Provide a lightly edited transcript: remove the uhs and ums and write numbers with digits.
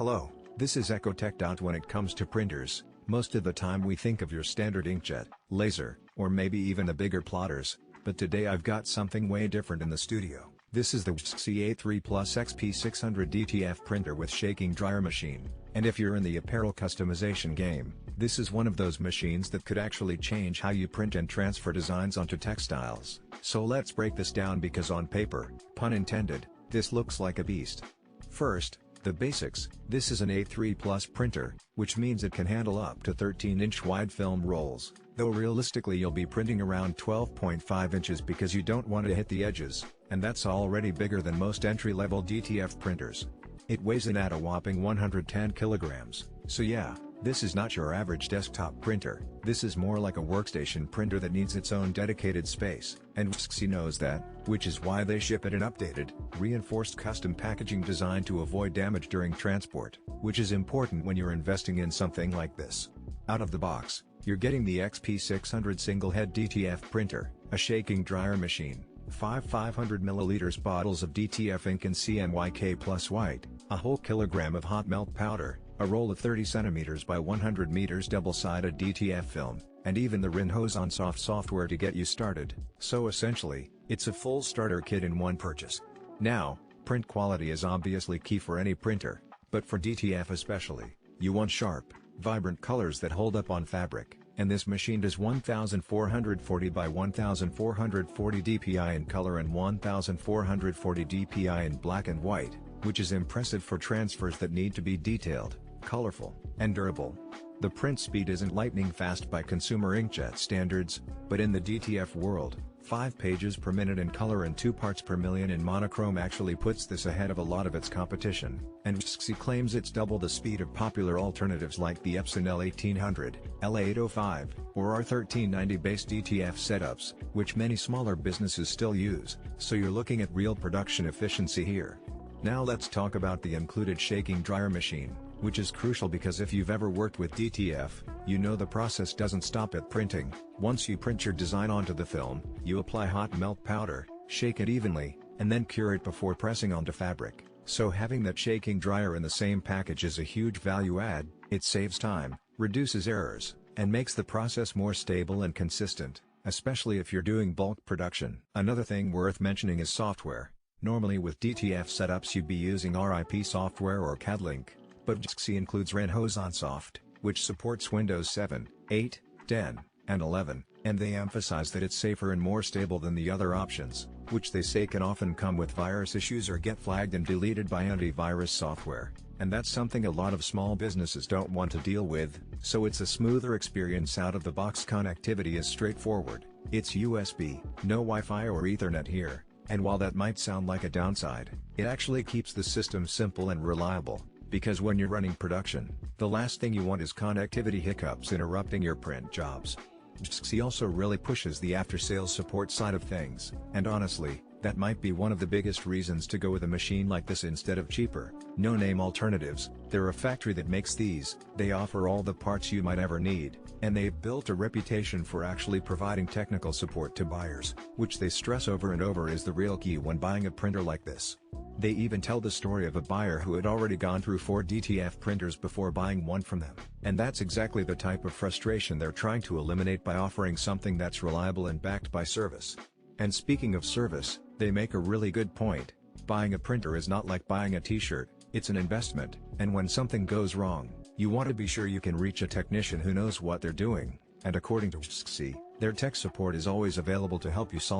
Hello, this is Ecotech. When it comes to printers, most of the time we think of your standard inkjet, laser, or maybe even the bigger plotters, but today I've got something way different in the studio. This is the WJTZXY XP600 DTF printer with shaking dryer machine, and if you're in the apparel customization game, this is one of those machines that could actually change how you print and transfer designs onto textiles. So let's break this down because on paper, pun intended, this looks like a beast. First, the basics. This is an A3+ printer, which means it can handle up to 13-inch wide film rolls, though realistically you'll be printing around 12.5 inches because you don't want to hit the edges, and that's already bigger than most entry-level DTF printers. It weighs in at a whopping 110 kilograms, so yeah, this is not your average desktop printer. This is more like a workstation printer that needs its own dedicated space, and WJTZXY knows that, which is why they ship it in updated, reinforced custom packaging designed to avoid damage during transport, which is important when you're investing in something like this. Out of the box, you're getting the XP600 single-head DTF printer, a shaking dryer machine, 5 500ml bottles of DTF ink and CMYK plus white, a whole kilogram of hot melt powder, a roll of 30 cm by 100 m double-sided DTF film, and even the Rinhose Soft software to get you started. So essentially, it's a full starter kit in one purchase. Now, print quality is obviously key for any printer, but for DTF especially, you want sharp, vibrant colors that hold up on fabric, and this machine does 1440 by 1440 dpi in color and 1440 dpi in black and white, which is impressive for transfers that need to be detailed, colorful, and durable. The print speed isn't lightning fast by consumer inkjet standards, but in the DTF world, 5 pages per minute in color and 2 parts per million in monochrome actually puts this ahead of a lot of its competition, and WJTZXY claims it's double the speed of popular alternatives like the Epson L1800, L805, or R1390 based DTF setups, which many smaller businesses still use, so you're looking at real production efficiency here. Now let's talk about the included shaking dryer machine, which is crucial because if you've ever worked with DTF, you know the process doesn't stop at printing. Once you print your design onto the film, you apply hot melt powder, shake it evenly, and then cure it before pressing onto fabric. So having that shaking dryer in the same package is a huge value add. It saves time, reduces errors, and makes the process more stable and consistent, especially if you're doing bulk production. Another thing worth mentioning is software. Normally with DTF setups you'd be using RIP software or CAD-Link, but WJTZXY includes Rinhose Soft, which supports Windows 7, 8, 10, and 11, and they emphasize that it's safer and more stable than the other options, which they say can often come with virus issues or get flagged and deleted by antivirus software, and that's something a lot of small businesses don't want to deal with, so it's a smoother experience. Out of the box connectivity is straightforward. It's USB, no Wi-Fi or Ethernet here, and while that might sound like a downside, it actually keeps the system simple and reliable. Because when you're running production, the last thing you want is connectivity hiccups interrupting your print jobs. WJTZXY also really pushes the after-sales support side of things, and honestly, that might be one of the biggest reasons to go with a machine like this instead of cheaper, no-name alternatives. They're a factory that makes these, they offer all the parts you might ever need, and they've built a reputation for actually providing technical support to buyers, which they stress over and over is the real key when buying a printer like this. They even tell the story of a buyer who had already gone through 4 DTF printers before buying one from them, and that's exactly the type of frustration they're trying to eliminate by offering something that's reliable and backed by service. And speaking of service, they make a really good point. Buying a printer is not like buying a t-shirt, it's an investment, and when something goes wrong, you want to be sure you can reach a technician who knows what they're doing, and according to WJTZXY, their tech support is always available to help you solve